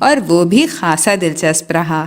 اور وہ بھی خاصا دلچسپ رہا۔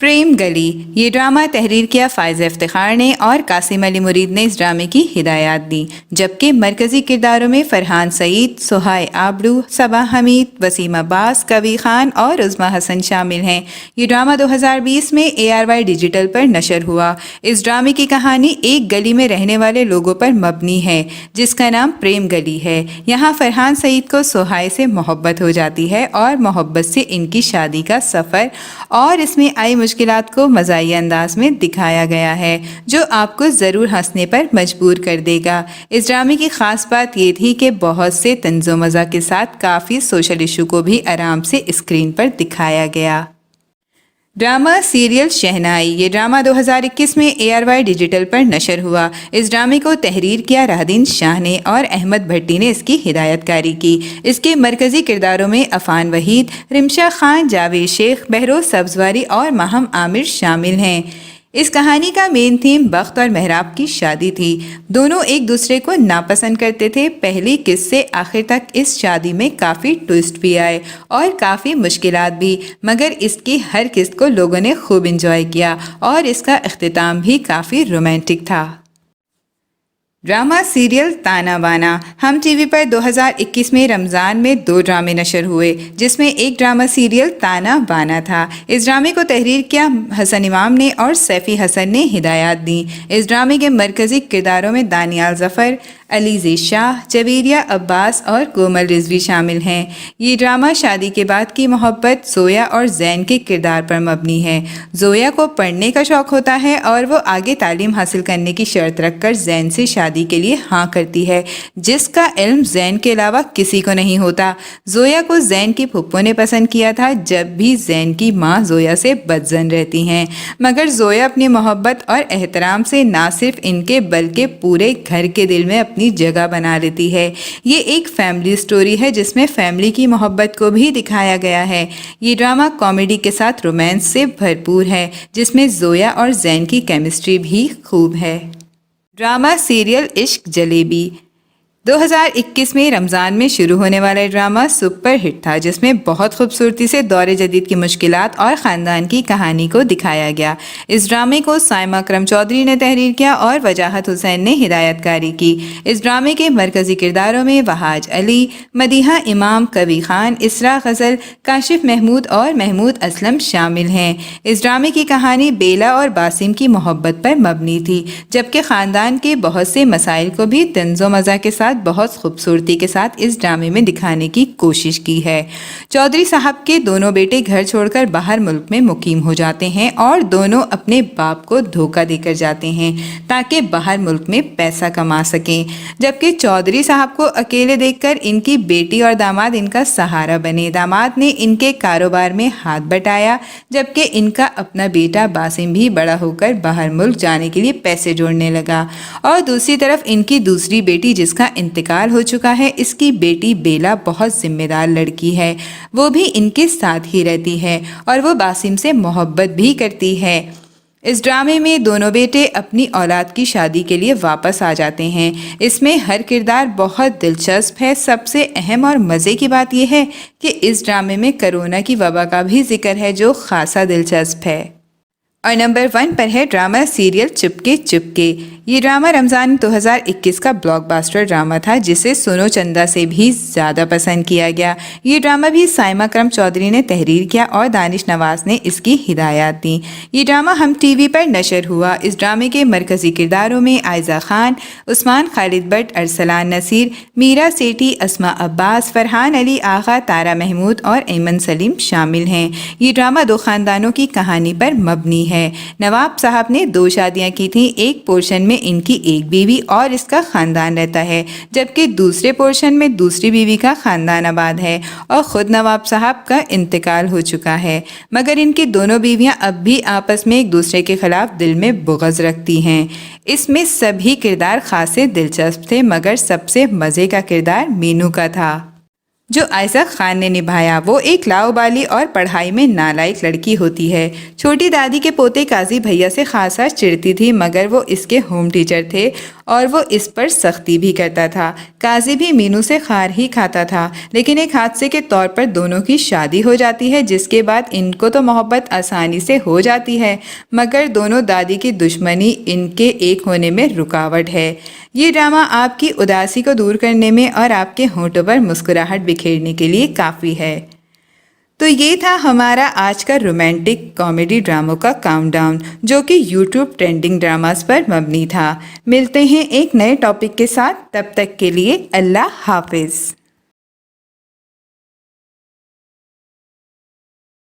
پریم گلی، یہ ڈرامہ تحریر کیا فائز افتخار نے اور قاسم علی مرید نے اس ڈرامے کی ہدایات دی، جبکہ مرکزی کرداروں میں فرحان سعید، سہائے آبڑو، صبا حمید، وسیم عباس، کوی خان اور عظمیٰ حسن شامل ہیں۔ یہ ڈرامہ 2020 میں ARY ڈیجیٹل پر نشر ہوا۔ اس ڈرامے کی کہانی ایک گلی میں رہنے والے لوگوں پر مبنی ہے جس کا نام پریم گلی ہے۔ یہاں فرحان سعید کو سہائے سے محبت ہو جاتی ہے اور محبت سے ان کی شادی کا سفر اور اس میں آئی مشکلات کو مزاحیہ انداز میں دکھایا گیا ہے جو آپ کو ضرور ہنسنے پر مجبور کر دے گا۔ اس ڈرامے کی خاص بات یہ تھی کہ بہت سے طنز و مزاح کے ساتھ کافی سوشل ایشو کو بھی آرام سے اسکرین پر دکھایا گیا۔ ڈرامہ سیریل شہنائی، یہ ڈرامہ 2021 میں ARY ڈیجیٹل پر نشر ہوا۔ اس ڈرامے کو تحریر کیا راہدین شاہ نے اور احمد بھٹی نے اس کی ہدایت کاری کی۔ اس کے مرکزی کرداروں میں عفان وحید، رمشا خان، جاوید شیخ، بہروز سبزواری اور ماہم عامر شامل ہیں۔ اس کہانی کا مین تھیم بخت اور محراب کی شادی تھی۔ دونوں ایک دوسرے کو ناپسند کرتے تھے۔ پہلی قسط سے آخر تک اس شادی میں کافی ٹوئسٹ بھی آئے اور کافی مشکلات بھی، مگر اس کی ہر قسط کو لوگوں نے خوب انجوائے کیا اور اس کا اختتام بھی کافی رومانٹک تھا۔ ڈرامہ سیریل تانا بانا، ہم ٹی وی پر 2021 میں رمضان میں 2 ڈرامے نشر ہوئے جس میں ایک ڈرامہ سیریل تانا بانا تھا۔ اس ڈرامے کو تحریر کیا حسن امام نے اور سیفی حسن نے ہدایات دیں۔ اس ڈرامے کے مرکزی کرداروں میں دانیال ظفر، علیزی شاہ، جویریہ عباس اور کومل رضوی شامل ہیں۔ یہ ڈرامہ شادی کے بعد کی محبت زویا اور زین کے کردار پر مبنی ہے۔ زویا کو پڑھنے کا شوق ہوتا ہے اور وہ آگے تعلیم حاصل کرنے کی شرط رکھ کر زین سے شادی کے لیے ہاں کرتی ہے، جس کا علم زین کے علاوہ کسی کو نہیں ہوتا۔ زویا کو زین کی پھپھو نے پسند کیا تھا، جب بھی زین کی ماں زویا سے بدظن رہتی ہیں، مگر زویا اپنی محبت اور احترام سے نہ صرف ان کے بلکہ پورے گھر کے دل میں اپنی جگہ بنا لیتی ہے۔ یہ ایک فیملی سٹوری ہے جس میں فیملی کی محبت کو بھی دکھایا گیا ہے۔ یہ ڈرامہ کامیڈی کے ساتھ رومانس سے بھرپور ہے جس میں زویا اور زین کی کیمسٹری بھی خوب ہے۔ ڈرامہ سیریل عشق جلیبی، 2021 میں رمضان میں شروع ہونے والا ڈرامہ سپر ہٹ تھا جس میں بہت خوبصورتی سے دور جدید کی مشکلات اور خاندان کی کہانی کو دکھایا گیا۔ اس ڈرامے کو سائمہ اکرم چودھری نے تحریر کیا اور وجاہت حسین نے ہدایت کاری کی۔ اس ڈرامے کے مرکزی کرداروں میں وہاج علی، مدیحہ امام، کوی خان، اسراء غزل، کاشف محمود اور محمود اسلم شامل ہیں۔ اس ڈرامے کی کہانی بیلا اور باسم کی محبت پر مبنی تھی، جبکہ خاندان کے بہت سے مسائل کو بھی طنز و مزاح کے ساتھ بہت خوبصورتی کے ساتھ اس ڈرامے میں دکھانے کی کوشش کی ہے۔ چودھری صاحب کے دونوں بیٹے گھر چھوڑ کر باہر ملک میں مقیم ہو جاتے ہیں اور دونوں اپنے باپ کو دھوکہ دے کر جاتے ہیں تاکہ باہر ملک میں پیسہ کما سکیں، جبکہ چودھری صاحب کو اکیلے دیکھ کر ان کی بیٹی اور داماد ان کا سہارا بنے۔ داماد نے ان کے کاروبار میں ہاتھ بٹایا، جبکہ ان کا اپنا بیٹا باسم بھی بڑا ہو کر باہر ملک جانے کے لیے پیسے جوڑنے لگا، اور دوسری طرف ان کی دوسری بیٹی جس کا انتقال ہو چکا ہے، اس کی بیٹی بیلا بہت ذمہ دار لڑکی ہے، وہ بھی ان کے ساتھ ہی رہتی ہے اور وہ باسم سے محبت بھی کرتی ہے۔ اس ڈرامے میں دونوں بیٹے اپنی اولاد کی شادی کے لیے واپس آ جاتے ہیں۔ اس میں ہر کردار بہت دلچسپ ہے۔ سب سے اہم اور مزے کی بات یہ ہے کہ اس ڈرامے میں کرونا کی وبا کا بھی ذکر ہے جو خاصا دلچسپ ہے۔ اور نمبر 1 پر ہے ڈرامہ سیریل چپکے چپکے۔ یہ ڈرامہ رمضان 2021 کا بلاک باسٹر ڈرامہ تھا جسے سونو چندا سے بھی زیادہ پسند کیا گیا۔ یہ ڈرامہ بھی سائمہ اکرم چودھری نے تحریر کیا اور دانش نواز نے اس کی ہدایات دیں۔ یہ ڈرامہ ہم ٹی وی پر نشر ہوا۔ اس ڈرامے کے مرکزی کرداروں میں عائزہ خان، عثمان خالد بٹ، ارسلان نصیر، میرا سیٹھی، اسماء عباس، فرحان علی آغا، تارا محمود اور ایمن سلیم شامل ہیں۔ یہ ڈرامہ 2 خاندانوں کی کہانی پر مبنی ہے۔ نواب صاحب نے 2 شادیاں کی تھیں، ایک پورشن میں ان کی ایک بیوی اور اس کا خاندان رہتا ہے، جبکہ دوسرے پورشن میں دوسری بیوی کا خاندان آباد ہے اور خود نواب صاحب کا انتقال ہو چکا ہے، مگر ان کی دونوں بیویاں اب بھی آپس میں ایک دوسرے کے خلاف دل میں بغض رکھتی ہیں۔ اس میں سبھی کردار خاصے دلچسپ تھے، مگر سب سے مزے کا کردار مینو کا تھا جو عائزہ خان نے نبھایا۔ وہ ایک لاؤبالی اور پڑھائی میں نالائق لڑکی ہوتی ہے۔ چھوٹی دادی کے پوتے قاضی بھیا سے خاصا چڑھتی تھی، مگر وہ اس کے ہوم ٹیچر تھے اور وہ اس پر سختی بھی کرتا تھا۔ قاضی بھی مینو سے کھار ہی کھاتا تھا، لیکن ایک حادثے کے طور پر دونوں کی شادی ہو جاتی ہے، جس کے بعد ان کو تو محبت آسانی سے ہو جاتی ہے، مگر دونوں دادی کی دشمنی ان کے ایک ہونے میں رکاوٹ ہے۔ یہ ڈرامہ آپ کی اداسی کو دور کرنے میں اور آپ کے ہونٹوں پر مسکراہٹ بکھیرنے کے لیے کافی ہے۔ تو یہ تھا ہمارا آج کا رومانٹک کامیڈی ڈراموں کا کاؤنٹ ڈاؤن، جو کہ یوٹیوب ٹرینڈنگ ڈراماز پر مبنی تھا۔ ملتے ہیں ایک نئے ٹاپک کے ساتھ، تب تک کے لیے اللہ حافظ۔